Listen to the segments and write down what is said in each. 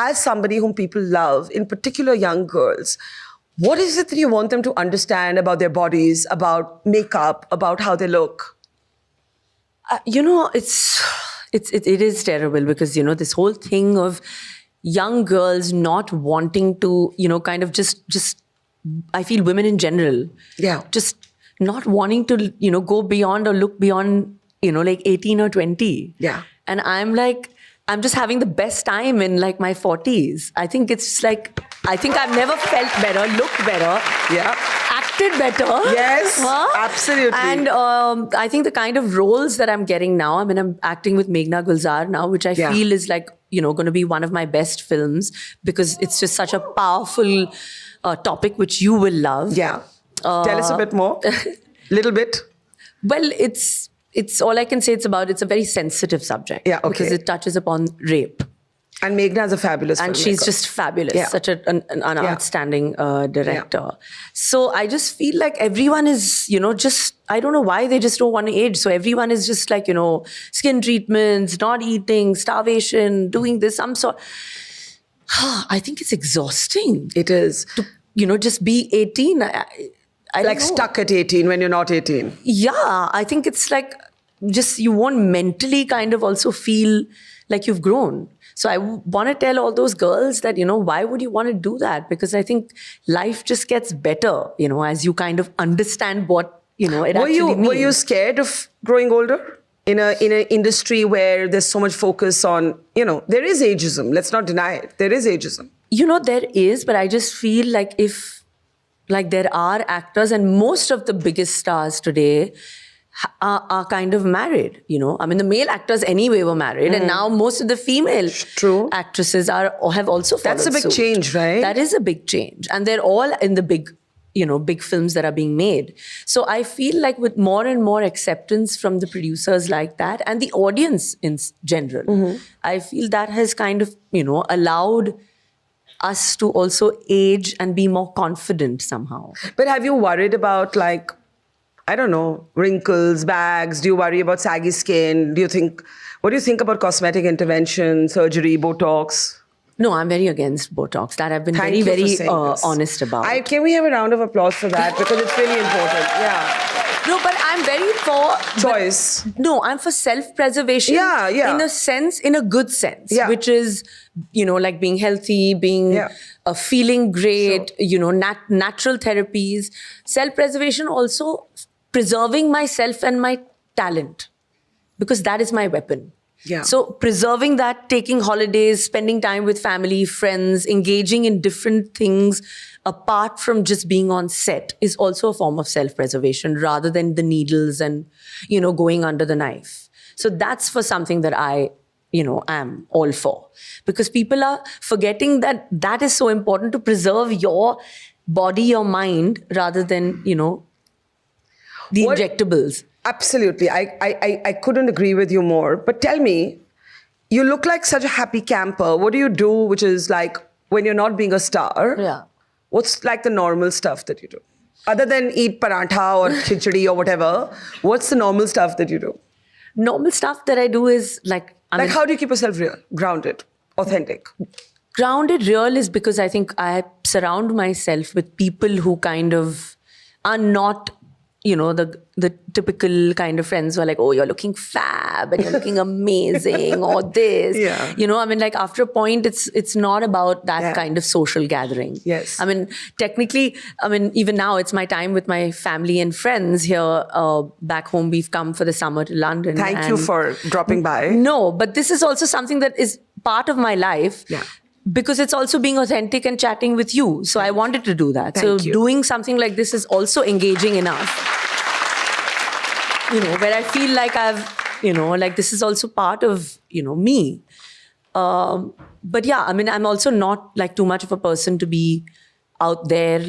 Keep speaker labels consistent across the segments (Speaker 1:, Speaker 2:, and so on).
Speaker 1: as somebody whom people love, in particular young girls, what is it that you want them to understand about their bodies, about makeup, about how they look?
Speaker 2: It is terrible because, this whole thing of young girls not wanting to, kind of just, I feel women in general, just not wanting to, go beyond or look beyond, like 18 or 20.
Speaker 1: Yeah.
Speaker 2: And I'm like, I'm just having the best time in like my 40s. I think I've never felt better, looked better.
Speaker 1: Yeah.
Speaker 2: Acted better.
Speaker 1: Yes, absolutely.
Speaker 2: And I think the kind of roles that I'm getting now, I'm acting with Meghna Gulzar now, which I feel is like, going to be one of my best films because it's just such a powerful topic which you will love.
Speaker 1: Yeah. Tell us a bit more. Little bit.
Speaker 2: Well, it's all I can say. It's a very sensitive subject.
Speaker 1: Yeah, okay.
Speaker 2: Because it touches upon rape.
Speaker 1: And Meghna is a fabulous
Speaker 2: and
Speaker 1: filmmaker.
Speaker 2: She's just fabulous.
Speaker 1: Yeah.
Speaker 2: Such an outstanding director. Yeah. So I just feel like everyone is, I don't know why they just don't want to age. So everyone is just like, skin treatments, not eating, starvation, doing this. I think it's exhausting.
Speaker 1: It is.
Speaker 2: To, just be 18. I
Speaker 1: like stuck at 18 when you're not 18.
Speaker 2: Yeah, I think it's like just you won't mentally kind of also feel like you've grown. So I want to tell all those girls that, why would you want to do that? Because I think life just gets better, as you kind of understand what, it actually means.
Speaker 1: Were you scared of growing older? In an industry where there's so much focus on, there is ageism. Let's not deny it. There is ageism.
Speaker 2: There is, but I just feel like there are actors and most of the biggest stars today are kind of married, the male actors anyway were married and now most of the female actresses have also followed
Speaker 1: That's a big
Speaker 2: suit.
Speaker 1: Change, right?
Speaker 2: That is a big change. And they're all in the big films that are being made. So I feel like with more and more acceptance from the producers like that and the audience in general, I feel that has kind of, allowed us to also age and be more confident somehow.
Speaker 1: But have you worried about I don't know, wrinkles, bags? Do you worry about saggy skin? What do you think about cosmetic intervention, surgery, Botox?
Speaker 2: No, I'm very against Botox. That I've been very honest about.
Speaker 1: Can we have a round of applause for that? Because it's really important. Yeah.
Speaker 2: No, but I'm very for...
Speaker 1: choice.
Speaker 2: I'm for self-preservation.
Speaker 1: Yeah.
Speaker 2: In a good sense.
Speaker 1: Yeah.
Speaker 2: Which is, like being healthy, being feeling great, natural therapies. Self-preservation also preserving myself and my talent. Because that is my weapon.
Speaker 1: Yeah.
Speaker 2: So preserving that, taking holidays, spending time with family, friends, engaging in different things apart from just being on set is also a form of self-preservation rather than the needles and, going under the knife. So that's for something that I, am all for. Because people are forgetting that is so important to preserve your body, your mind, rather than, the injectables.
Speaker 1: Absolutely. I couldn't agree with you more. But tell me, you look like such a happy camper. What do you do, which is like when you're not being a star?
Speaker 2: Yeah.
Speaker 1: What's like the normal stuff that you do? Other than eat parantha or khichdi or whatever, what's the normal stuff that you do?
Speaker 2: Normal stuff that I do is
Speaker 1: how do you keep yourself real, grounded, authentic?
Speaker 2: Grounded, real is because I think I surround myself with people who kind of are not... the typical kind of friends who are like, oh, you're looking fab and you're looking amazing or this.
Speaker 1: Yeah.
Speaker 2: After a point, it's not about that kind of social gathering.
Speaker 1: Yes.
Speaker 2: Technically, even now it's my time with my family and friends here back home. We've come for the summer to London.
Speaker 1: Thank you for dropping by.
Speaker 2: No, but this is also something that is part of my life.
Speaker 1: Yeah.
Speaker 2: Because it's also being authentic and chatting with you. So I wanted to do that.
Speaker 1: Thank you.
Speaker 2: Doing something like this is also engaging enough. Where I feel like I've, this is also part of, me. But yeah, I'm also not too much of a person to be out there,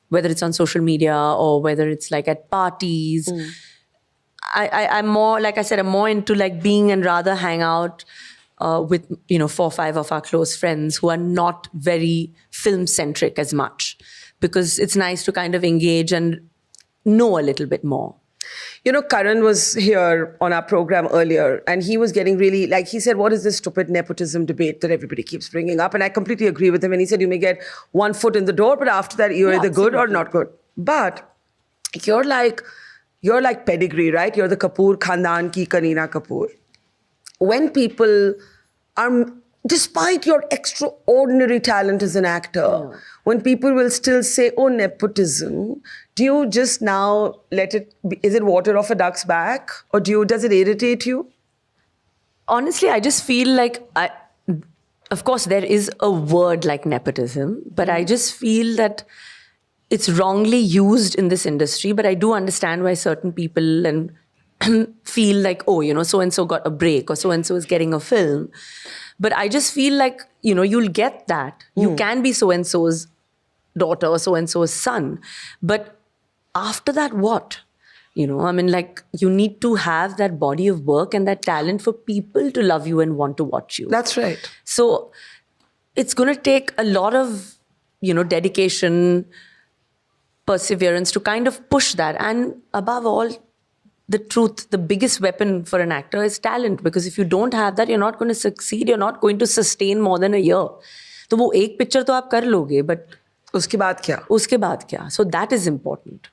Speaker 2: whether it's on social media or whether it's at parties. I'm more, like I said, I'm more into being and rather hang out with 4 or 5 of our close friends who are not very film centric as much, because it's nice to kind of engage and know a little bit more.
Speaker 1: You know, Karan was here on our program earlier, and he was getting really, like, he said, what is this stupid nepotism debate that everybody keeps bringing up? And I completely agree with him. And he said, you may get one foot in the door, but after that, you're
Speaker 2: Yeah,
Speaker 1: either good or
Speaker 2: absolutely.
Speaker 1: not good. But you're like pedigree, right? You're the Kapoor Khandan ki Kareena Kapoor. When people are, despite your extraordinary talent as an actor, when people will still say, oh, nepotism, do you just now let it be, is it water off a duck's back? Or does it irritate you?
Speaker 2: Honestly, I just feel like of course, there is a word like nepotism, but I just feel that it's wrongly used in this industry. But I do understand why certain people and feel like, oh, so and so got a break, or so and so is getting a film. But I just feel like, you'll get that. You can be so and so's daughter or so and so's son. But after that, what? I mean, like, you need to have that body of work and that talent for people to love you and want to watch you.
Speaker 1: That's right.
Speaker 2: So it's going to take a lot of, dedication, perseverance to kind of push that. And above all, the truth, the biggest weapon for an actor is talent. Because if you don't have that, you're not going to succeed. You're not going to sustain more than a year. तो वो एक picture तो आप कर लोगे, but
Speaker 1: उसके बाद क्या?
Speaker 2: उसके बाद क्या? So that is important.